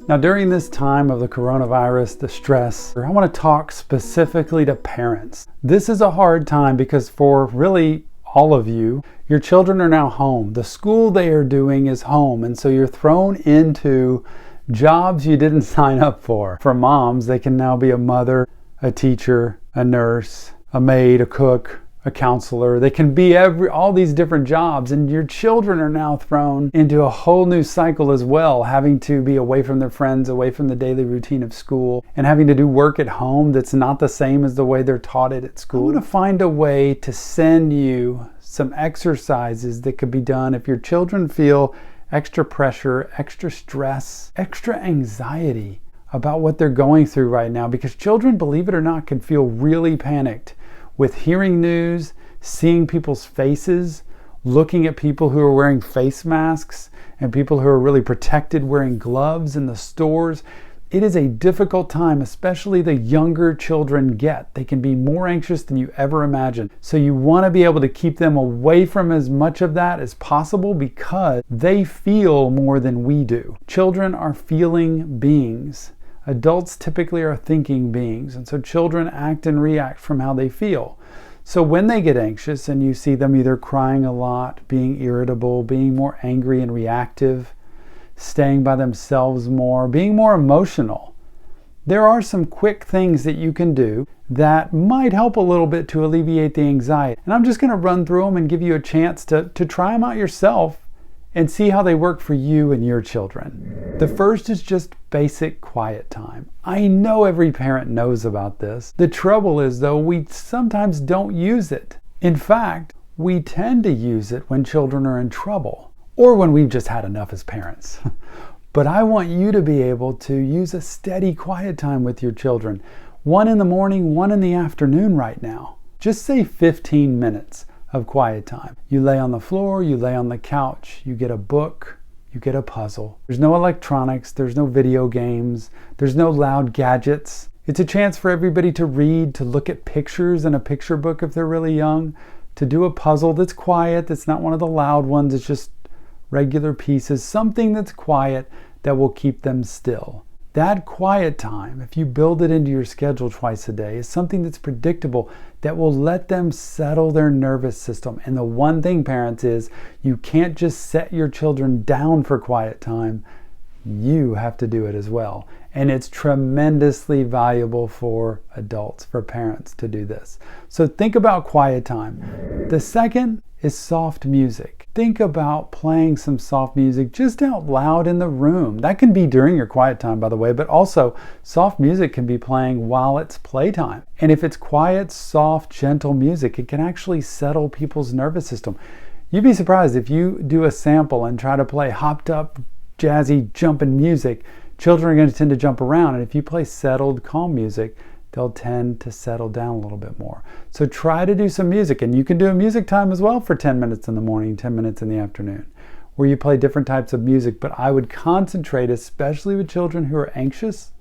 Now, during this time of the coronavirus, the stress, I want to talk specifically to parents. This is a hard time because for really all of you, your children are now home. The school they are doing is home, and so you're thrown into jobs you didn't sign up for. For moms, they can now be a mother, a teacher, a nurse, a maid, a cook, a counselor. They can be all these different jobs, and your children are now thrown into a whole new cycle as well, having to be away from their friends, away from the daily routine of school, and having to do work at home that's not the same as the way they're taught it at school. I want to find a way to send you some exercises that could be done if your children feel extra pressure, extra stress, extra anxiety about what they're going through right now, because children, believe it or not, can feel really panicked with hearing news, seeing people's faces, looking at people who are wearing face masks and people who are really protected wearing gloves in the stores. It is a difficult time, especially the younger children get. They can be more anxious than you ever imagined. So you want to be able to keep them away from as much of that as possible because they feel more than we do. Children are feeling beings. Adults typically are thinking beings, and so children act and react from how they feel. So when they get anxious and you see them either crying a lot, being irritable, being more angry and reactive, staying by themselves more, being more emotional, there are some quick things that you can do that might help a little bit to alleviate the anxiety. And I'm just going to run through them and give you a chance to try them out yourself and see how they work for you and your children. The first is just basic quiet time. I know every parent knows about this. The trouble is, though, we sometimes don't use it. In fact, we tend to use it when children are in trouble or when we've just had enough as parents. But I want you to be able to use a steady quiet time with your children. 1 in the morning, 1 in the afternoon right now. Just say 15 minutes of quiet time. You lay on the floor, you lay on the couch, you get a book, you get a puzzle. There's no electronics, there's no video games, there's no loud gadgets. It's a chance for everybody to read, to look at pictures in a picture book if they're really young, to do a puzzle that's quiet, that's not one of the loud ones, it's just regular pieces, something that's quiet that will keep them still. That quiet time, if you build it into your schedule twice a day, is something that's predictable that will let them settle their nervous system. And the one thing, parents, is you can't just set your children down for quiet time. You have to do it as well. And it's tremendously valuable for adults, for parents to do this. So think about quiet time. The second is soft music. Think about playing some soft music just out loud in the room. That can be during your quiet time, by the way, but also soft music can be playing while it's playtime. And if it's quiet, soft, gentle music, it can actually settle people's nervous system. You'd be surprised if you do a sample and try to play hopped up, jazzy, jumping music, children are going to tend to jump around. And if you play settled, calm music, they'll tend to settle down a little bit more. So try to do some music, and you can do a music time as well for 10 minutes in the morning, 10 minutes in the afternoon, where you play different types of music. But I would concentrate, especially with children who are anxious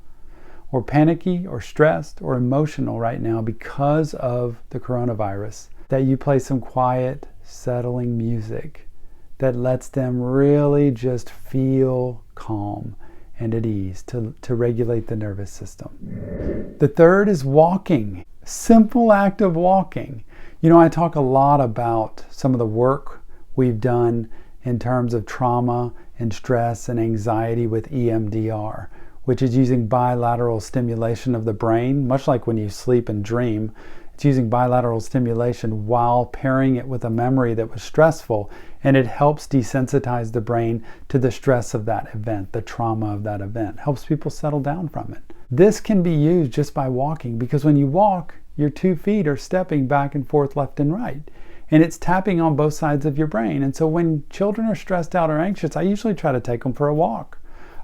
or panicky or stressed or emotional right now because of the coronavirus, that you play some quiet, settling music that lets them really just feel calm and at ease to regulate the nervous system. The third is walking. Simple act of walking. You know, I talk a lot about some of the work we've done in terms of trauma and stress and anxiety with EMDR, which is using bilateral stimulation of the brain, much like when you sleep and dream. It's using bilateral stimulation while pairing it with a memory that was stressful, and it helps desensitize the brain to the stress of that event, the trauma of that event. Helps people settle down from it. This can be used just by walking, because when you walk, your 2 feet are stepping back and forth, left and right, and it's tapping on both sides of your brain. And so when children are stressed out or anxious, I usually try to take them for a walk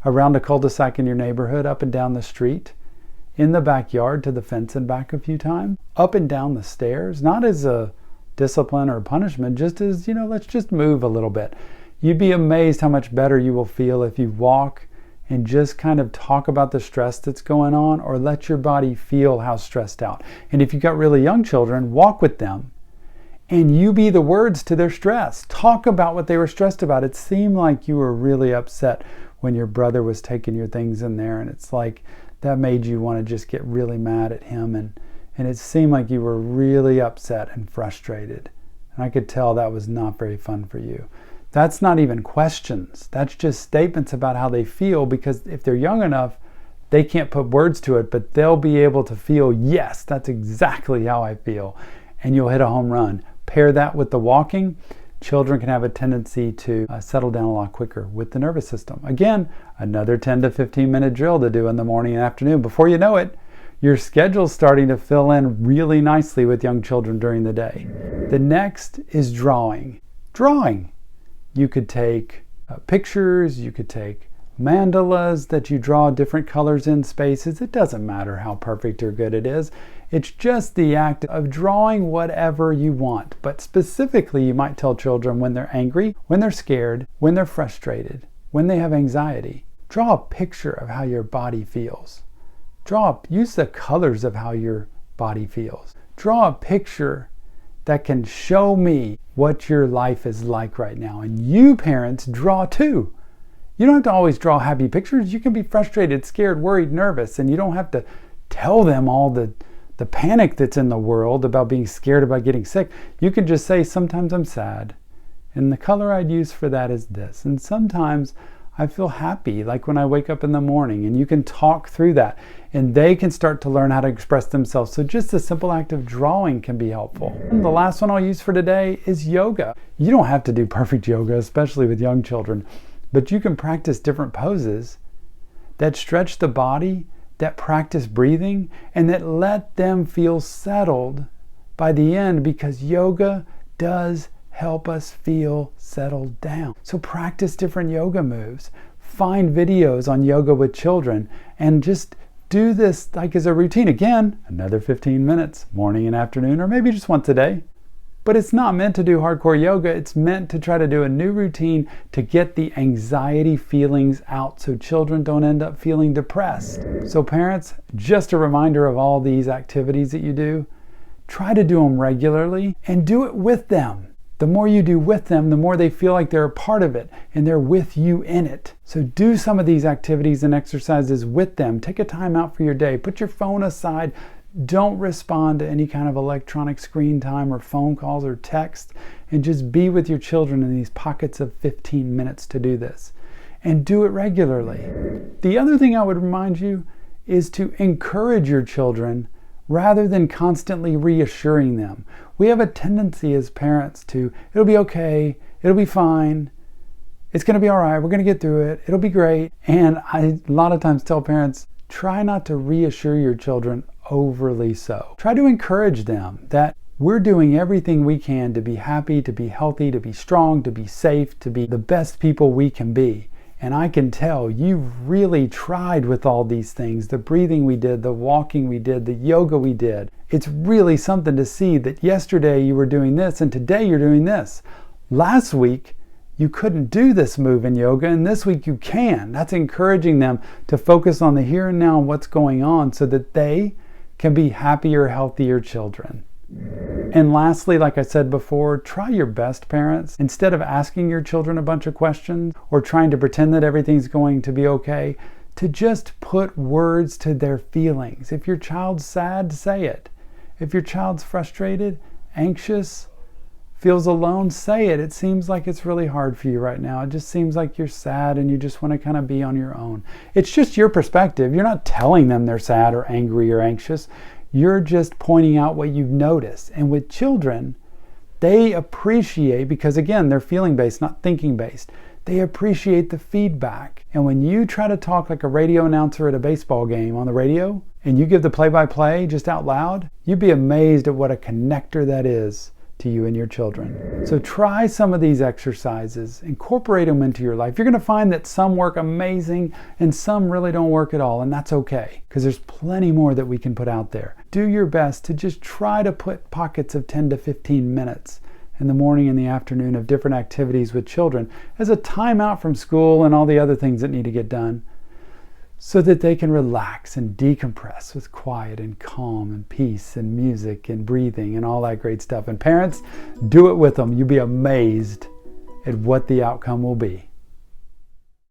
around a cul-de-sac in your neighborhood, up and down the street, in the backyard to the fence and back a few times, up and down the stairs, not as a discipline or punishment, just as, let's just move a little bit. You'd be amazed how much better you will feel if you walk and just kind of talk about the stress that's going on, or let your body feel how stressed out. And if you've got really young children, walk with them and you be the words to their stress. Talk about what they were stressed about. It seemed like you were really upset when your brother was taking your things in there, and it's like that made you want to just get really mad at him, and it seemed like you were really upset and frustrated. And I could tell that was not very fun for you. That's not even questions. That's just statements about how they feel, because if they're young enough, they can't put words to it, but they'll be able to feel, yes, that's exactly how I feel. And you'll hit a home run. Pair that with the walking. Children can have a tendency to settle down a lot quicker with the nervous system. Again, another 10 to 15 minute drill to do in the morning and afternoon. Before you know it, your schedule's starting to fill in really nicely with young children during the day. The next is drawing. Drawing. You could take pictures, you could take mandalas that you draw different colors in spaces. It doesn't matter how perfect or good it is. It's just the act of drawing whatever you want. But specifically, you might tell children when they're angry, when they're scared, when they're frustrated, when they have anxiety. Draw a picture of how your body feels. Use the colors of how your body feels. Draw a picture that can show me what your life is like right now. And you parents draw too. You don't have to always draw happy pictures. You can be frustrated, scared, worried, nervous, and you don't have to tell them all the panic that's in the world about being scared about getting sick. You can just say, sometimes I'm sad, and the color I'd use for that is this. And sometimes I feel happy, like when I wake up in the morning, and you can talk through that, and they can start to learn how to express themselves. So just the simple act of drawing can be helpful. And the last one I'll use for today is yoga. You don't have to do perfect yoga, especially with young children, but you can practice different poses that stretch the body, that practice breathing, and that let them feel settled by the end, because yoga does help us feel settled down. So practice different yoga moves. Find videos on yoga with children and just do this like as a routine. Again, another 15 minutes, morning and afternoon, or maybe just once a day. But it's not meant to do hardcore yoga. It's meant to try to do a new routine to get the anxiety feelings out so children don't end up feeling depressed. So parents, just a reminder of all these activities that you do. Try to do them regularly and do it with them. The more you do with them, the more they feel like they're a part of it and they're with you in it. So do some of these activities and exercises with them. Take a time out for your day. Put your phone aside. Don't respond to any kind of electronic screen time or phone calls or text, and just be with your children in these pockets of 15 minutes to do this. And do it regularly. The other thing I would remind you is to encourage your children rather than constantly reassuring them. We have a tendency as parents to, it'll be okay, it'll be fine, it's going to be all right, we're going to get through it, it'll be great. And I a lot of times tell parents, try not to reassure your children overly so. Try to encourage them that we're doing everything we can to be happy, to be healthy, to be strong, to be safe, to be the best people we can be. And I can tell you've really tried with all these things, the breathing we did, the walking we did, the yoga we did. It's really something to see that yesterday you were doing this and today you're doing this. Last week, you couldn't do this move in yoga, and this week you can. That's encouraging them to focus on the here and now and what's going on so that they can be happier, healthier children. And lastly, like I said before, try your best, parents. Instead of asking your children a bunch of questions or trying to pretend that everything's going to be okay, to just put words to their feelings. If your child's sad, say it. If your child's frustrated, anxious, feels alone, say it. It seems like it's really hard for you right now. It just seems like you're sad and you just want to kind of be on your own. It's just your perspective. You're not telling them they're sad or angry or anxious. You're just pointing out what you've noticed. And with children, they appreciate, because again, they're feeling based, not thinking based. They appreciate the feedback. And when you try to talk like a radio announcer at a baseball game on the radio, and you give the play-by-play just out loud, you'd be amazed at what a connector that is to you and your children. So try some of these exercises, incorporate them into your life. You're going to find that some work amazing and some really don't work at all, and that's okay, because there's plenty more that we can put out there. Do your best to just try to put pockets of 10 to 15 minutes in the morning and the afternoon of different activities with children as a time out from school and all the other things that need to get done, so that they can relax and decompress with quiet and calm and peace and music and breathing and all that great stuff. And parents, do it with them. You'll be amazed at what the outcome will be.